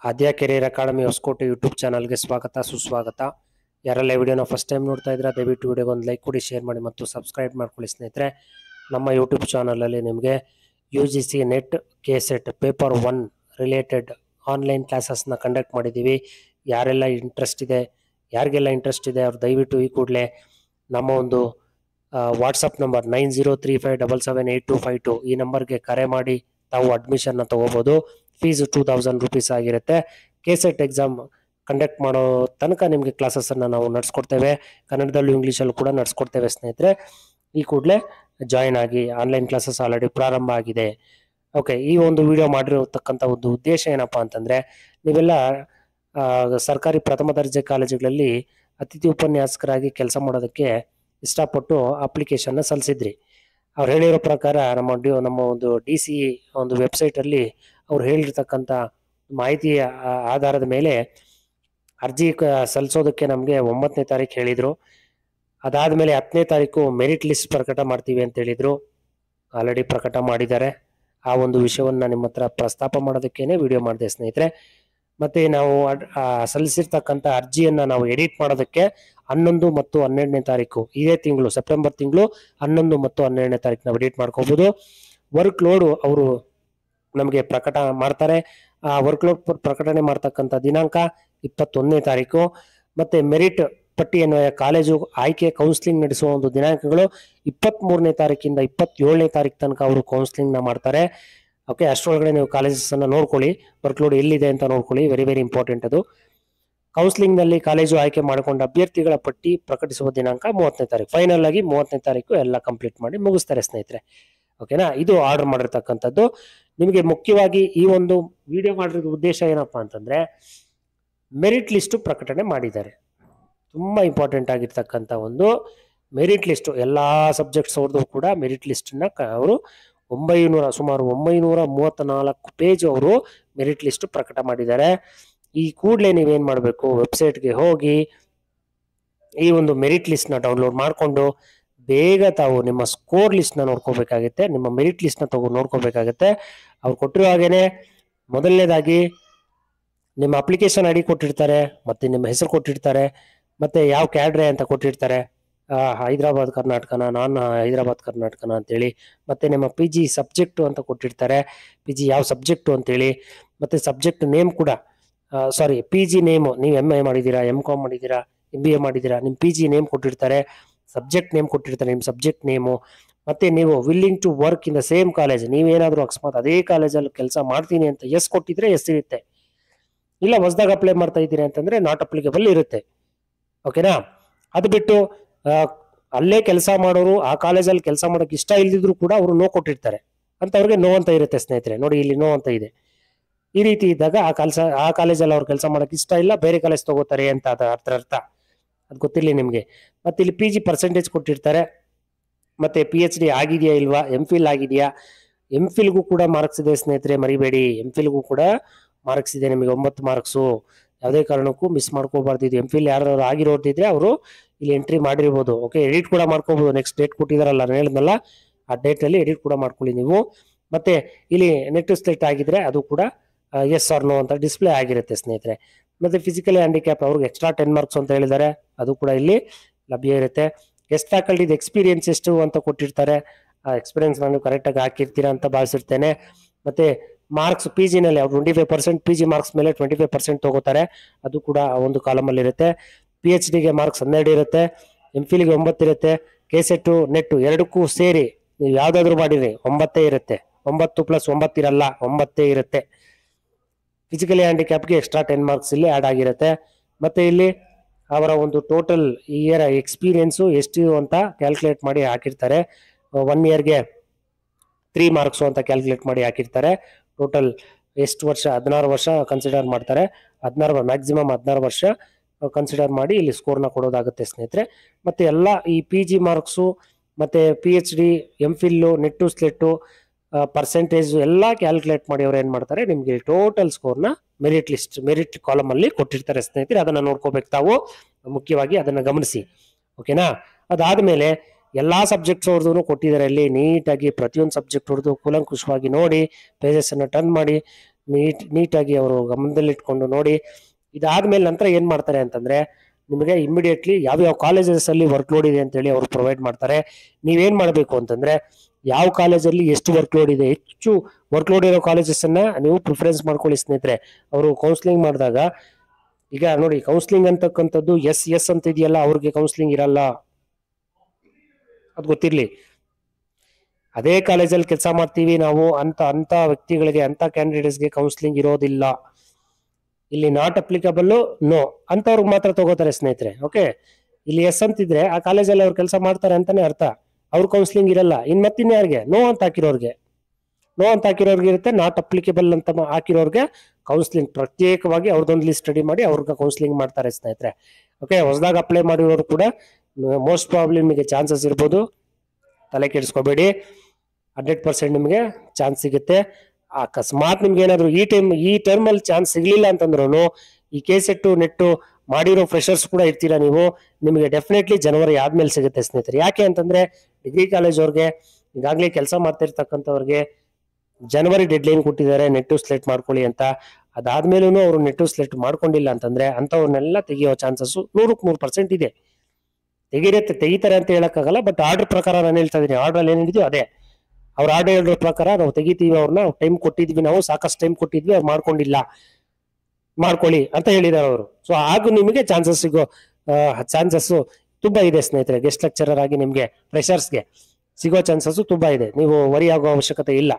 ಆದ್ಯ career academy Hosakote YouTube ಚಾನಲ್ಗೆ ಸ್ವಾಗತ ಸುಸ್ವಾಗತ. ಯಾರೆಲ್ಲ ವಿಡಿಯೋನ ಫಸ್ಟ್ ಟೈಮ್ ನೋಡ್ತಾ ಇದ್ರೆ ದಯವಿಟ್ಟು ವಿಡಿಯೋಗೆ ಒಂದು ಲೈಕ್ ಕೊಡಿ, ಶೇರ್ ಮಾಡಿ ಮತ್ತು ಸಬ್ಸ್ಕ್ರೈಬ್ ಮಾಡ್ಕೊಳ್ಳಿ ಸ್ನೇಹಿತರೆ. ನಮ್ಮ ಯೂಟ್ಯೂಬ್ ಚಾನಲಲ್ಲಿ ನಿಮಗೆ UGC NET KSET paper 1 related online ಕ್ಲಾಸಸ್ನ ಕಂಡಕ್ಟ್ ಮಾಡಿದ್ದೀವಿ. ಯಾರಿಗೆಲ್ಲ ಇಂಟ್ರೆಸ್ಟ್ ಇದೆ ಅವ್ರು ದಯವಿಟ್ಟು ಈ ಕೂಡಲೇ ನಮ್ಮ ಒಂದು ವಾಟ್ಸಪ್ ನಂಬರ್ 9035778252 ಈ ನಂಬರ್ಗೆ ಕರೆ ಮಾಡಿ ತಾವು ಅಡ್ಮಿಷನ್ನ ತಗೋಬೋದು. ಫೀಸ್ 2000 ರೂಪೀಸ್ ಆಗಿರುತ್ತೆ. KSET ಎಕ್ಸಾಮ್ ಕಂಡಕ್ಟ್ ಮಾಡೋ ತನಕ ನಿಮಗೆ ಕ್ಲಾಸಸ್ಸನ್ನು ನಾವು ನಡೆಸ್ಕೊಡ್ತೇವೆ. ಕನ್ನಡದಲ್ಲೂ ಇಂಗ್ಲೀಷಲ್ಲೂ ಕೂಡ ನಡೆಸ್ಕೊಡ್ತೇವೆ ಸ್ನೇಹಿತರೆ. ಈ ಕೂಡಲೇ ಜಾಯಿನ್ ಆಗಿ. ಆನ್ಲೈನ್ ಕ್ಲಾಸಸ್ ಆಲ್ರೆಡಿ ಪ್ರಾರಂಭ ಆಗಿದೆ. ಓಕೆ, ಈ ಒಂದು ವಿಡಿಯೋ ಮಾಡಿರತಕ್ಕಂಥ ಒಂದು ಉದ್ದೇಶ ಏನಪ್ಪ ಅಂತಂದರೆ, ನೀವೆಲ್ಲ ಸರ್ಕಾರಿ ಪ್ರಥಮ ದರ್ಜೆ ಕಾಲೇಜುಗಳಲ್ಲಿ ಅತಿಥಿ ಉಪನ್ಯಾಸಕರಾಗಿ ಕೆಲಸ ಮಾಡೋದಕ್ಕೆ ಇಷ್ಟಪಟ್ಟು ಅಪ್ಲಿಕೇಶನ್ನ ಸಲ್ಲಿಸಿದ್ರಿ. ಅವ್ರು ಹೇಳಿರೋ ಪ್ರಕಾರ ನಮ್ಮ ಒಂದು DCE ಒಂದು ವೆಬ್ಸೈಟಲ್ಲಿ ಅವ್ರು ಹೇಳಿರ್ತಕ್ಕಂಥ ಮಾಹಿತಿಯ ಆಧಾರದ ಮೇಲೆ ಅರ್ಜಿ ಸಲ್ಲಿಸೋದಕ್ಕೆ ನಮಗೆ 9ನೇ ತಾರೀಕು ಹೇಳಿದರು. ಅದಾದಮೇಲೆ 10ನೇ ತಾರೀಕು ಮೆರಿಟ್ ಲಿಸ್ಟ್ ಪ್ರಕಟ ಮಾಡ್ತೀವಿ ಅಂತ ಹೇಳಿದರು. ಆಲ್ರೆಡಿ ಪ್ರಕಟ ಮಾಡಿದ್ದಾರೆ. ಆ ಒಂದು ವಿಷಯವನ್ನು ನಿಮ್ಮ ಹತ್ರ ಪ್ರಸ್ತಾಪ ಮಾಡೋದಕ್ಕೇನೆ ವಿಡಿಯೋ ಮಾಡಿದೆ ಸ್ನೇಹಿತರೆ. ಮತ್ತು ನಾವು ಸಲ್ಲಿಸಿರ್ತಕ್ಕಂಥ ಅರ್ಜಿಯನ್ನು ನಾವು ಎಡಿಟ್ ಮಾಡೋದಕ್ಕೆ 11 ಮತ್ತು 12ನೇ ತಾರೀಕು ಇದೇ ತಿಂಗಳು ಸೆಪ್ಟೆಂಬರ್ ತಿಂಗಳು 11 ಮತ್ತು 12ನೇ ತಾರೀಕು ನಾವು ಎಡಿಟ್ ಮಾಡ್ಕೋಬೋದು. ವರ್ಕ್ ಲೋಡು ಅವರು ನಮಗೆ ಪ್ರಕಟ ಮಾಡ್ತಾರೆ. ಆ ವರ್ಕ್ ಲೋಡ್ ಪ್ರಕಟಣೆ ಮಾಡ್ತಕ್ಕಂಥ ದಿನಾಂಕ 21ನೇ ತಾರೀಕು. ಮತ್ತು ಮೆರಿಟ್ ಪಟ್ಟಿ ಅನ್ವಯ ಕಾಲೇಜು ಆಯ್ಕೆ ಕೌನ್ಸಿಲಿಂಗ್ ನಡೆಸುವ ಒಂದು ದಿನಾಂಕಗಳು 23ನೇ ತಾರೀಕಿಂದ 27ನೇ ತಾರೀಕು ತನಕ ಅವರು ಕೌನ್ಸಿಲಿಂಗ್ನ ಮಾಡ್ತಾರೆ. ಓಕೆ, ಅಷ್ಟರೊಳಗಡೆ ನೀವು ಕಾಲೇಜಸ್ಸನ್ನು ನೋಡ್ಕೊಳ್ಳಿ, ವರ್ಕ್ ಲೋಡ್ ಎಲ್ಲಿದೆ ಅಂತ ನೋಡ್ಕೊಳ್ಳಿ. ವೆರಿ ವೆರಿ ಇಂಪಾರ್ಟೆಂಟ್ ಅದು. ಕೌನ್ಸಿಲಿಂಗ್ನಲ್ಲಿ ಕಾಲೇಜು ಆಯ್ಕೆ ಮಾಡಿಕೊಂಡ ಅಭ್ಯರ್ಥಿಗಳ ಪಟ್ಟಿ ಪ್ರಕಟಿಸುವ ದಿನಾಂಕ 30ನೇ ತಾರೀಕು. ಫೈನಲ್ ಆಗಿ 30ನೇ ತಾರೀಕು ಎಲ್ಲ ಕಂಪ್ಲೀಟ್ ಮಾಡಿ ಮುಗಿಸ್ತಾರೆ ಸ್ನೇಹಿತರೆ. ಓಕೆನಾ, ಇದು ಆರ್ಡರ್ ಮಾಡಿರ್ತಕ್ಕಂಥದ್ದು. ನಿಮಗೆ ಮುಖ್ಯವಾಗಿ ಈ ಒಂದು ವಿಡಿಯೋ ಮಾಡಿರೋ ಉದ್ದೇಶ ಏನಪ್ಪ ಅಂತಂದರೆ, ಮೆರಿಟ್ ಲಿಸ್ಟು ಪ್ರಕಟಣೆ ಮಾಡಿದ್ದಾರೆ. ತುಂಬ ಇಂಪಾರ್ಟೆಂಟ್ ಆಗಿರ್ತಕ್ಕಂಥ ಒಂದು ಮೆರಿಟ್ ಲಿಸ್ಟು. ಎಲ್ಲ ಸಬ್ಜೆಕ್ಟ್ಸ್ ಅವ್ರದ್ದು ಕೂಡ ಮೆರಿಟ್ ಲಿಸ್ಟನ್ನು ಅವರು ಸುಮಾರು 934 ಪೇಜ್ ಅವರು ಮೆರಿಟ್ ಲಿಸ್ಟ್ ಪ್ರಕಟ ಮಾಡಿದ್ದಾರೆ. ಈ ಕೂಡಲೇ ನೀವೇನು ಮಾಡಬೇಕು, ವೆಬ್ಸೈಟ್ಗೆ ಹೋಗಿ ಈ ಒಂದು ಮೆರಿಟ್ ಲಿಸ್ಟ್ನ ಡೌನ್ಲೋಡ್ ಮಾಡಿಕೊಂಡು ಬೇಗ ತಾವು ನಿಮ್ಮ ಸ್ಕೋರ್ ಲಿಸ್ಟ್ನ ನೋಡ್ಕೋಬೇಕಾಗುತ್ತೆ, ನಿಮ್ಮ ಮೆರಿಟ್ ಲಿಸ್ಟ್ನ ನೋಡ್ಕೋಬೇಕಾಗತ್ತೆ. ಅವ್ರು ಕೊಟ್ಟಿರೋ ಹಾಗೇನೆ ಮೊದಲನೇದಾಗಿ ನಿಮ್ಮ ಅಪ್ಲಿಕೇಶನ್ ID ಕೊಟ್ಟಿರ್ತಾರೆ, ಮತ್ತು ನಿಮ್ಮ ಹೆಸರು ಕೊಟ್ಟಿರ್ತಾರೆ, ಮತ್ತು ಯಾವ ಕ್ಯಾಡ್ರೆ ಅಂತ ಕೊಟ್ಟಿರ್ತಾರೆ, ಹೈದರಾಬಾದ್ ಕರ್ನಾಟಕನ, ನಾನು ಹೈದರಾಬಾದ್ ಕರ್ನಾಟಕನ ಅಂತೇಳಿ, ಮತ್ತು ನಿಮ್ಮ PG ಸಬ್ಜೆಕ್ಟು ಅಂತ ಕೊಟ್ಟಿರ್ತಾರೆ, PG ಯಾವ ಸಬ್ಜೆಕ್ಟು ಅಂತೇಳಿ, ಮತ್ತು ಸಬ್ಜೆಕ್ಟ್ ನೇಮ್ ಕೂಡ PG ನೇಮು, ನೀವು MA ಮಾಡಿದ್ದೀರಾ, MCom ಮಾಡಿದ್ದೀರಾ, MBA ಮಾಡಿದ್ದೀರಾ, ನಿಮ್ಮ PG ನೇಮ್ ಕೊಟ್ಟಿರ್ತಾರೆ, ಸಬ್ಜೆಕ್ಟ್ ನೇಮ್ ಕೊಟ್ಟಿರ್ತಾರೆ, ನಿಮ್ಮ ಸಬ್ಜೆಕ್ಟ್ ನೇಮು, ಮತ್ತು ನೀವು willing to work in the same college, ನೀವೇನಾದರೂ ಅಕಸ್ಮಾತ್ ಅದೇ ಕಾಲೇಜಲ್ಲಿ ಕೆಲಸ ಮಾಡ್ತೀನಿ ಅಂತ ಎಸ್ ಕೊಟ್ಟಿದ್ರೆ ಎಸ್ ಇರುತ್ತೆ, ಇಲ್ಲ ಹೊಸದಾಗಿ ಅಪ್ಲೈ ಮಾಡ್ತಾ ಇದ್ದೀರಿ ಅಂತಂದರೆ ನಾಟ್ ಅಪ್ಲಿಕೇಬಲ್ ಇರುತ್ತೆ. ಓಕೆನಾ, ಅದು ಬಿಟ್ಟು ಅಲ್ಲೇ ಕೆಲಸ ಮಾಡೋರು ಆ ಕಾಲೇಜಲ್ಲಿ ಕೆಲಸ ಮಾಡೋಕ್ಕೆ ಇಷ್ಟ ಇಲ್ದಿದ್ರು ಕೂಡ ಅವರು ನೋ ಕೊಟ್ಟಿರ್ತಾರೆ, ಅಂಥವ್ರಿಗೆ ನೋ ಅಂತ ಇರುತ್ತೆ ಸ್ನೇಹಿತರೆ. ನೋಡಿ, ಇಲ್ಲಿ ನೋ ಅಂತ ಇದೆ. ಈ ರೀತಿ ಇದ್ದಾಗ ಆ ಕಾಲೇಜಲ್ಲಿ ಅವ್ರು ಕೆಲಸ ಮಾಡೋಕ್ಕೆ ಇಷ್ಟ ಇಲ್ಲ, ಬೇರೆ ಕಾಲೇಜ್ ತಗೋತಾರೆ ಅಂತ ಅದರ ಅರ್ಥ. ಅದು ಗೊತ್ತಿರಲಿ ನಿಮಗೆ. ಮತ್ತು ಇಲ್ಲಿ PG ಪರ್ಸೆಂಟೇಜ್ ಕೊಟ್ಟಿರ್ತಾರೆ, ಮತ್ತು PhD ಆಗಿದೆಯಾ ಇಲ್ವಾ, MPhil ಆಗಿದೆಯಾ, MPhilಗೂ ಕೂಡ ಮಾರ್ಕ್ಸ್ ಇದೆ ಸ್ನೇಹಿತರೆ, ಮರಿಬೇಡಿ. MPhilಗೂ ಕೂಡ ಮಾರ್ಕ್ಸ್ ಇದೆ ನಿಮಗೆ, 9 ಮಾರ್ಕ್ಸು. ಯಾವುದೇ ಕಾರಣಕ್ಕೂ ಮಿಸ್ ಮಾಡ್ಕೋಬಾರ್ದು. ಇದು MPhil ಯಾರು ಆಗಿರೋದಿದ್ರೆ ಅವರು ಇಲ್ಲಿ ಎಂಟ್ರಿ ಮಾಡಿರ್ಬೋದು. ಓಕೆ, ಎಡಿಟ್ ಕೂಡ ಮಾಡ್ಕೋಬೋದು. ನೆಕ್ಸ್ಟ್ ಡೇಟ್ ಕೊಟ್ಟಿದಾರಲ್ಲ, ನಾನು ಹೇಳಿದ್ನಲ್ಲ, ಆ ಡೇಟಲ್ಲಿ ಎಡಿಟ್ ಕೂಡ ಮಾಡ್ಕೊಳ್ಳಿ ನೀವು. ಮತ್ತು ಇಲ್ಲಿ ನೆಟ್ ಸ್ಲೇಟ್ ಆಗಿದ್ರೆ ಅದು ಕೂಡ ಎಸ್ ಆರ್ ನೋ ಅಂತ ಡಿಸ್ಪ್ಲೇ ಆಗಿರುತ್ತೆ ಸ್ನೇಹಿತರೆ. ಮತ್ತು ಫಿಸಿಕಲಿ ಹ್ಯಾಂಡಿಕ್ಯಾಪ್ ಅವ್ರಿಗೆ ಎಕ್ಸ್ಟ್ರಾ 10 ಮಾರ್ಕ್ಸ್ ಅಂತ ಹೇಳಿದ್ದಾರೆ, ಅದು ಕೂಡ ಇಲ್ಲಿ ಲಭ್ಯ ಇರುತ್ತೆ. ಗೆಸ್ಟ್ ಫ್ಯಾಕಲ್ಟಿದು ಎಕ್ಸ್ಪೀರಿಯನ್ಸ್ ಎಷ್ಟು ಅಂತ ಕೊಟ್ಟಿರ್ತಾರೆ, ಆ ಎಕ್ಸ್ಪೀರಿಯನ್ಸ್ ನಾನು ಕರೆಕ್ಟಾಗಿ ಹಾಕಿರ್ತೀರಾ ಅಂತ ಭಾವಿಸಿರ್ತೇನೆ. ಮತ್ತು ಮಾರ್ಕ್ಸ್ PGನಲ್ಲಿ ಅವ್ರು 25% PG ಮಾರ್ಕ್ಸ್ ಮೇಲೆ 25% ತಗೋತಾರೆ, ಅದು ಕೂಡ ಒಂದು ಕಾಲಮಲ್ಲಿ ಇರುತ್ತೆ. PhDಗೆ ಮಾರ್ಕ್ಸ್ 12 ಇರುತ್ತೆ, MPhilಗೆ 9 ಇರುತ್ತೆ. KSET ನೆಟ್ಟು ಎರಡಕ್ಕೂ ಸೇರಿ ನೀವು ಯಾವುದಾದ್ರೂ ಮಾಡಿರಿ 9 ಇರುತ್ತೆ. 9 + 9 ಇರಲ್ಲ, 9 ಇರುತ್ತೆ. ಫಿಸಿಕಲಿ ಹ್ಯಾಂಡಿಕ್ಯಾಪ್ಗೆ ಎಕ್ಸ್ಟ್ರಾ 10 ಮಾರ್ಕ್ಸ್ ಇಲ್ಲಿ ಆ್ಯಡ್ ಆಗಿರುತ್ತೆ. ಮತ್ತು ಇಲ್ಲಿ ಅವರ ಒಂದು ಟೋಟಲ್ ಇಯರ್ ಎಕ್ಸ್ಪೀರಿಯನ್ಸು ಎಷ್ಟು ಅಂತ ಕ್ಯಾಲ್ಕುಲೇಟ್ ಮಾಡಿ ಹಾಕಿರ್ತಾರೆ. 1 ಇಯರ್ಗೆ 3 ಮಾರ್ಕ್ಸು ಅಂತ ಕ್ಯಾಲ್ಕುಲೇಟ್ ಮಾಡಿ ಹಾಕಿರ್ತಾರೆ. ಟೋಟಲ್ ಎಷ್ಟು ವರ್ಷ, 16 ವರ್ಷ ಕನ್ಸಿಡರ್ ಮಾಡ್ತಾರೆ. 16 ಮ್ಯಾಕ್ಸಿಮಮ್ 16 ವರ್ಷ ಕನ್ಸಿಡರ್ ಮಾಡಿ ಇಲ್ಲಿ ಸ್ಕೋರ್ನ ಕೊಡೋದಾಗುತ್ತೆ ಸ್ನೇಹಿತರೆ. ಮತ್ತು ಎಲ್ಲ ಈ PG ಮಾರ್ಕ್ಸು ಮತ್ತು PhD, MPhil, ನೆಟ್ಟು ಸ್ಲೆಟ್ಟು, ಪರ್ಸೆಂಟೇಜು ಎಲ್ಲ ಕ್ಯಾಲ್ಕುಲೇಟ್ ಮಾಡಿ ಅವ್ರು ಏನು ಮಾಡ್ತಾರೆ, ನಿಮಗೆ ಟೋಟಲ್ ಸ್ಕೋರ್ನ ಮೆರಿಟ್ ಕಾಲಮಲ್ಲಿ ಕೊಟ್ಟಿರ್ತಾರೆ ಸ್ನೇಹಿತರೆ. ಅದನ್ನು ನೋಡ್ಕೋಬೇಕು ತಾವು, ಮುಖ್ಯವಾಗಿ ಅದನ್ನು ಗಮನಿಸಿ. ಓಕೆನಾ, ಅದಾದಮೇಲೆ ಎಲ್ಲ ಸಬ್ಜೆಕ್ಟ್ಸ್ ಅವ್ರದ್ದು ಕೊಟ್ಟಿದ್ದಾರೆ. ಇಲ್ಲಿ ನೀಟಾಗಿ ಪ್ರತಿಯೊಂದು ಸಬ್ಜೆಕ್ಟ್ ಅವ್ರದ್ದು ಕೂಲಂಕುಷವಾಗಿ ನೋಡಿ, ಪೇಜಸ್ಸನ್ನು ಟರ್ನ್ ಮಾಡಿ ನೀಟಾಗಿ ಅವರು ಗಮನದಲ್ಲಿಟ್ಕೊಂಡು ನೋಡಿ. ಇದಾದ್ಮೇಲೆ ನಂತರ ಏನು ಮಾಡ್ತಾರೆ ಅಂತಂದರೆ ನಿಮಗೆ ಇಮಿಡಿಯೇಟ್ಲಿ ಯಾವ್ಯಾವ ಕಾಲೇಜಸಲ್ಲಿ ವರ್ಕ್ಲೋಡ್ ಇದೆ ಅಂತೇಳಿ ಅವರು ಪ್ರೊವೈಡ್ ಮಾಡ್ತಾರೆ. ನೀವೇನು ಮಾಡಬೇಕು ಅಂತಂದರೆ ಯಾವ ಕಾಲೇಜಲ್ಲಿ ಎಷ್ಟು ವರ್ಕ್ಲೋಡ್ ಇದೆ, ಹೆಚ್ಚು ವರ್ಕ್ಲೋಡ್ ಇರೋ ಕಾಲೇಜಸನ್ನು ನೀವು ಪ್ರಿಫರೆನ್ಸ್ ಮಾಡ್ಕೊಳ್ಳಿ ಸ್ನೇಹಿತರೆ. ಅವರು ಕೌನ್ಸಿಲಿಂಗ್ ಮಾಡಿದಾಗ ಈಗ ನೋಡಿ, ಕೌನ್ಸಿಲಿಂಗ್ ಅಂತಕ್ಕಂಥದ್ದು ಎಸ್ ಅಂತ ಇದೆಯಲ್ಲ, ಅವ್ರಿಗೆ ಕೌನ್ಸಿಲಿಂಗ್ ಇರಲ್ಲ, ಅದು ಗೊತ್ತಿರಲಿ. ಅದೇ ಕಾಲೇಜಲ್ಲಿ ಕೆಲಸ ಮಾಡ್ತೀವಿ ನಾವು ಅಂತ ವ್ಯಕ್ತಿಗಳಿಗೆ, ಅಂತ ಕ್ಯಾಂಡಿಡೇಟ್ಸ್ಗೆ ಕೌನ್ಸಿಲಿಂಗ್ ಇರೋದಿಲ್ಲ. ಇಲ್ಲಿ ನಾಟ್ ಅಪ್ಲಿಕಬಲ್, ನೋ ಅಂತವ್ರಿಗೆ ಮಾತ್ರ ತಗೋತಾರೆ ಸ್ನೇಹಿತರೆ. ಓಕೆ, ಇಲ್ಲಿ ಎಸ್ ಅಂತಿದ್ರೆ ಆ ಕಾಲೇಜಲ್ಲಿ ಅವ್ರು ಕೆಲಸ ಮಾಡ್ತಾರೆ ಅಂತಾನೆ ಅರ್ಥ. ಅವ್ರ ಕೌನ್ಸಿಲಿಂಗ್ ಇರಲ್ಲ. ಮತ್ತಿನ್ಯಾರಿಗೆ ನೋ ಅಂತ ಹಾಕಿರೋರ್ಗೆ ಇರುತ್ತೆ, ನಾಟ್ ಅಪ್ಲಿಕೇಬಲ್ ಅಂತ ಹಾಕಿರೋರ್ಗೆ ಕೌನ್ಸಿಲಿಂಗ್ ಪ್ರತ್ಯೇಕವಾಗಿ ಅವ್ರದ್ದೊಂದು ಲಿಸ್ಟ್ ಸ್ಟಡಿ ಮಾಡಿ ಅವ್ರಿಗೆ ಕೌನ್ಸಿಲಿಂಗ್ ಮಾಡ್ತಾರೆ ಸ್ನೇಹಿತರೆ. ಓಕೆ, ಹೊಸದಾಗಿ ಅಪ್ಲೈ ಮಾಡಿರೋರು ಕೂಡ ಮೋಸ್ಟ್ ಪ್ರಾಬ್ಲಿ ನಿಮಗೆ ಚಾನ್ಸಸ್ ಇರ್ಬೋದು, ತಲೆ ಕೆಡಿಸ್ಕೋಬೇಡಿ. 100% ನಿಮಗೆ ಚಾನ್ಸ್ ಸಿಗುತ್ತೆ. ಅಕಸ್ಮಾತ್ ನಿಮ್ಗೆ ಏನಾದ್ರು ಈ ಟರ್ಮಲ್ಲಿ ಚಾನ್ಸ್ ಸಿಗ್ಲಿಲ್ಲ ಅಂತಂದ್ರೂ ಈ KCET ನೆಟ್ಟು ಮಾಡಿರೋ ಫ್ರೆಷರ್ಸ್ ಕೂಡ ಇರ್ತೀರಾ ನೀವು, ನಿಮಗೆ ಡೆಫಿನೆಟ್ಲಿ ಜನವರಿ ಆದ್ಮೇಲೆ ಸಿಗುತ್ತೆ ಸ್ನೇಹಿತರೆ. ಯಾಕೆ ಅಂತಂದ್ರೆ ಡಿಗ್ರಿ ಕಾಲೇಜ್ ಅವ್ರಿಗೆ, ಈಗಾಗಲೇ ಕೆಲಸ ಮಾಡ್ತಿರ್ತಕ್ಕಂಥವ್ರಿಗೆ ಜನವರಿ ಡೆಡ್ಲೈನ್ ಕೊಟ್ಟಿದ್ದಾರೆ ನೆಟ್ಟು ಸೆಲೆಕ್ಟ್ ಮಾಡ್ಕೊಳ್ಳಿ ಅಂತ. ಅದಾದ್ಮೇಲೂ ಅವರು ನೆಟ್ಟು ಸೆಲೆಕ್ಟ್ ಮಾಡ್ಕೊಂಡಿಲ್ಲ ಅಂತಂದ್ರೆ ಅಂಥವ್ರನ್ನೆಲ್ಲ ತೆಗಿಯೋ ಚಾನ್ಸಸ್ 100% ಇದೆ. ತೆಗಿತಾರೆ ಅಂತ ಹೇಳಕ್ಕಾಗಲ್ಲ, ಬಟ್ ಆರ್ಡರ್ ಪ್ರಕಾರ ನಾನು ಹೇಳ್ತಾ ಇದೀನಿ. ಆರ್ಡರ್ ಏನಿದೆಯೋ ಅದೇ, ಅವ್ರ ಆರ್ಡರ್ ಹೇಳೋ ಪ್ರಕಾರ ನಾವು ತೆಗಿತೀವಿ, ಅವ್ರನ್ನ ಟೈಮ್ ಕೊಟ್ಟಿದ್ವಿ, ನಾವು ಸಾಕಷ್ಟು ಟೈಮ್ ಕೊಟ್ಟಿದ್ವಿ, ಅವ್ರು ಮಾಡ್ಕೊಂಡಿಲ್ಲ, ಮಾಡ್ಕೊಳ್ಳಿ ಅಂತ ಹೇಳಿದಾರೆ ಅವರು. ಸೊ ಹಾಗೂ ನಿಮಗೆ ಚಾನ್ಸಸ್ ಸಿಗೋ ಚಾನ್ಸಸ್ ತುಂಬಾ ಇದೆ ಸ್ನೇಹಿತರೆ. ಗೆಸ್ಟ್ ಲೆಕ್ಚರರ್ ಆಗಿ ನಿಮ್ಗೆ ಫ್ರೆಷರ್ಸ್ಗೆ ಸಿಗೋ ಚಾನ್ಸಸ್ ತುಂಬಾ ಇದೆ, ನೀವು ವರಿ ಆಗೋ ಅವಶ್ಯಕತೆ ಇಲ್ಲ.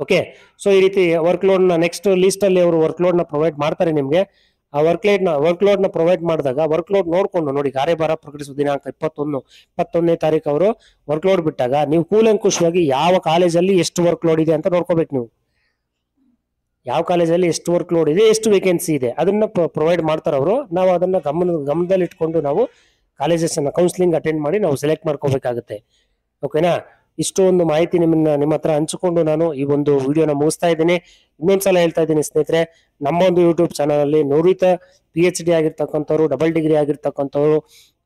ಓಕೆ, ಸೊ ಈ ರೀತಿ ವರ್ಕ್ಲೋಡ್ನ ನೆಕ್ಸ್ಟ್ ಲೀಸ್ಟ್ ಅಲ್ಲಿ ಅವರು ವರ್ಕ್ಲೋಡ್ನ ಪ್ರೊವೈಡ್ ಮಾಡ್ತಾರೆ ನಿಮ್ಗೆ. ಆ ವರ್ಕ್ಲೋಡ್ನ ಪ್ರೊವೈಡ್ ಮಾಡಿದಾಗ ವರ್ಕ್ಲೋಡ್ ನೋಡ್ಕೊಂಡು ನೋಡಿ, ಕಾರ್ಯಭಾರ ಪ್ರಕಟಿಸುವ ದಿನಾಂಕ 21ನೇ ತಾರೀಕು ಅವರು ವರ್ಕ್ಲೋಡ್ ಬಿಟ್ಟಾಗ ನೀವು ಕೂಲಂಕುಷವಾಗಿ ಯಾವ ಕಾಲೇಜಲ್ಲಿ ಎಷ್ಟು ವರ್ಕ್ಲೋಡ್ ಇದೆ ಅಂತ ನೋಡ್ಕೋಬೇಕು. ನೀವು ಯಾವ ಕಾಲೇಜಲ್ಲಿ ಎಷ್ಟು ವರ್ಕ್ಲೋಡ್ ಇದೆ, ಎಷ್ಟು ವೇಕೆನ್ಸಿ ಇದೆ ಅದನ್ನ ಪ್ರೊವೈಡ್ ಮಾಡ್ತಾರೆ ಅವರು. ನಾವು ಅದನ್ನ ಗಮನದಲ್ಲಿ ಇಟ್ಕೊಂಡು ನಾವು ಕಾಲೇಜಸ್ ಅನ್ನ ಕೌನ್ಸಿಲಿಂಗ್ ಅಟೆಂಡ್ ಮಾಡಿ ನಾವು ಸೆಲೆಕ್ಟ್ ಮಾಡ್ಕೋಬೇಕಾಗುತ್ತೆ. ಓಕೆನಾ, ಇಷ್ಟು ಒಂದು ಮಾಹಿತಿ ನಿಮ್ಮ ಹತ್ರ ಹಂಚಿಕೊಂಡು ನಾನು ಈ ಒಂದು ವಿಡಿಯೋನ ಮುಗಿಸ್ತಾ ಇದ್ದೀನಿ. ಇನ್ನೊಂದ್ಸಲ ಹೇಳ್ತಾ ಇದ್ದೀನಿ ಸ್ನೇಹಿತರೆ, ನಮ್ಮ ಒಂದು ಯೂಟ್ಯೂಬ್ ಚಾನಲ್ ಅಲ್ಲಿ ನುರಿತ PhD ಆಗಿರ್ತಕ್ಕಂಥವ್ರು, ಡಬಲ್ ಡಿಗ್ರಿ ಆಗಿರ್ತಕ್ಕಂಥವ್ರು,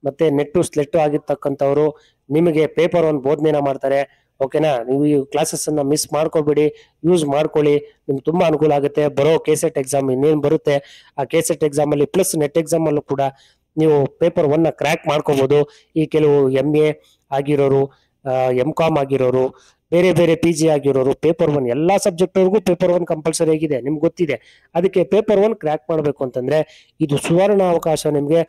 ಮತ್ತೆ ನೆಟ್ಟು ಸ್ಲೆಟ್ಟು ಆಗಿರ್ತಕ್ಕಂಥವ್ರು ನಿಮಗೆ ಪೇಪರ್ 1 ಬೋಧನೆನ ಮಾಡ್ತಾರೆ. ಓಕೆನಾ, ನೀವು ಈ ಕ್ಲಾಸಸ್ ಅನ್ನ ಮಿಸ್ ಮಾಡ್ಕೋಬೇಡಿ, ಯೂಸ್ ಮಾಡ್ಕೊಳ್ಳಿ, ನಿಮ್ಗೆ ತುಂಬಾ ಅನುಕೂಲ ಆಗುತ್ತೆ. ಬರೋ KCET ಎಕ್ಸಾಮ್ ಇನ್ನೇನು ಬರುತ್ತೆ, ಆ KCET ಎಕ್ಸಾಮ್ ಅಲ್ಲಿ ಪ್ಲಸ್ ನೆಟ್ ಎಕ್ಸಾಮ್ ಅಲ್ಲೂ ಕೂಡ ನೀವು ಪೇಪರ್ 1ನ ಕ್ರ್ಯಾಕ್ ಮಾಡ್ಕೋಬಹುದು. ಈ ಕೆಲವು MA ಆಗಿರೋರು, MCOM ಆಗಿರೋರು, ಬೇರೆ ಬೇರೆ PG ಆಗಿರೋರು ಪೇಪರ್ 1 ಎಲ್ಲಾ ಸಬ್ಜೆಕ್ಟ್ ಅವ್ರಿಗೂ ಪೇಪರ್ 1 ಕಂಪಲ್ಸರಿ ಆಗಿದೆ, ನಿಮ್ಗೆ ಗೊತ್ತಿದೆ. ಅದಕ್ಕೆ ಪೇಪರ್ 1 ಕ್ರ್ಯಾಕ್ ಮಾಡಬೇಕು ಅಂತಂದ್ರೆ ಇದು ಸುವರ್ಣ ಅವಕಾಶ ನಿಮ್ಗೆ.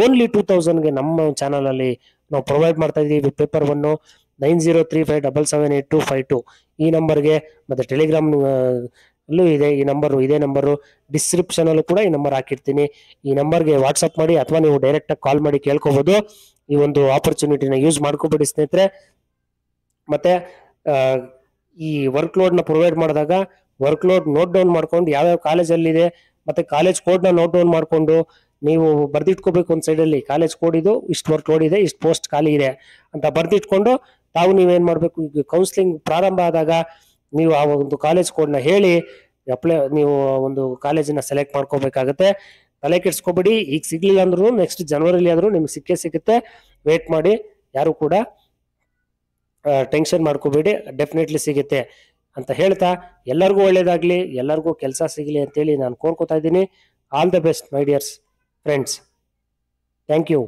ಓನ್ಲಿ 2000ಗೆ ನಮ್ಮ ಚಾನಲ್ ಅಲ್ಲಿ ನಾವು ಪ್ರೊವೈಡ್ ಮಾಡ್ತಾ ಇದೀವಿ ಪೇಪರ್ 1. 9035778252 ಈ ನಂಬರ್ಗೆ, ಮತ್ತೆ ಟೆಲಿಗ್ರಾಮ್ ಅಲ್ಲೂ ಇದೆ ಈ ನಂಬರು, ಇದೇ ನಂಬರು. ಡಿಸ್ಕ್ರಿಪ್ಷನ್ ಅಲ್ಲೂ ಕೂಡ ಈ ನಂಬರ್ ಹಾಕಿರ್ತೀನಿ. ಈ ನಂಬರ್ಗೆ ವಾಟ್ಸಪ್ ಮಾಡಿ ಅಥವಾ ನೀವು ಡೈರೆಕ್ಟ್ ಆಗಿ ಕಾಲ್ ಮಾಡಿ ಕೇಳ್ಕೋಬಹುದು. ಈ ಒಂದು ಆಪರ್ಚುನಿಟಿನ ಯೂಸ್ ಮಾಡ್ಕೋಬೇಡಿ ಸ್ನೇಹಿತರೆ. ಮತ್ತೆ ಈ ವರ್ಕ್ಲೋಡ್ ನ ಪ್ರೊವೈಡ್ ಮಾಡಿದಾಗ ವರ್ಕ್ಲೋಡ್ ನೋಟ್ ಡೌನ್ ಮಾಡ್ಕೊಂಡು ಯಾವ್ಯಾವ ಕಾಲೇಜಲ್ಲಿದೆ ಮತ್ತೆ ಕಾಲೇಜ್ ಕೋಡ್ ನ ನೋಟ್ ಡೌನ್ ಮಾಡ್ಕೊಂಡು ನೀವು ಬರ್ದಿಟ್ಕೋಬೇಕು. ಒಂದು ಸೈಡಲ್ಲಿ ಕಾಲೇಜ್ ಕೋಡ್ ಇದು, ಇಷ್ಟು ವರ್ಕ್ಲೋಡ್ ಇದೆ, ಇಷ್ಟು ಪೋಸ್ಟ್ ಖಾಲಿ ಇದೆ ಅಂತ ಬರ್ದಿಟ್ಕೊಂಡು ನೀವೇನ್ ಮಾಡ್ಬೇಕು, ಈಗ ಕೌನ್ಸಿಲಿಂಗ್ ಪ್ರಾರಂಭ ಆದಾಗ ನೀವು ಆ ಒಂದು ಕಾಲೇಜ್ ಕೋಡ್ನ ಹೇಳಿ ನೀವು ಒಂದು ಕಾಲೇಜನ್ನ ಸೆಲೆಕ್ಟ್ ಮಾಡ್ಕೋಬೇಕಾಗತ್ತೆ. ತಲೆ ಕೆಡ್ಸ್ಕೊಬೇಡಿ, ಈಗ ಸಿಗ್ಲಿಲ್ಲ ಅಂದ್ರೂ ನೆಕ್ಸ್ಟ್ ಜನವರಿಲಿ ಆದ್ರೂ ನಿಮ್ಗೆ ಸಿಕ್ಕೇ ವೇಟ್ ಮಾಡಿ. ಯಾರು ಕೂಡ ಟೆನ್ಷನ್ ಮಾಡ್ಕೋಬೇಡಿ, ಡೆಫಿನೆಟ್ಲಿ ಸಿಗುತ್ತೆ ಅಂತ ಹೇಳ್ತಾ ಎಲ್ಲರಿಗೂ ಒಳ್ಳೇದಾಗ್ಲಿ, ಎಲ್ಲರಿಗೂ ಕೆಲಸ ಸಿಗಲಿ ಅಂತೇಳಿ ನಾನು ಕೋರ್ಕೋತಾ ಇದ್ದೀನಿ. All the best my dears friends. Thank you.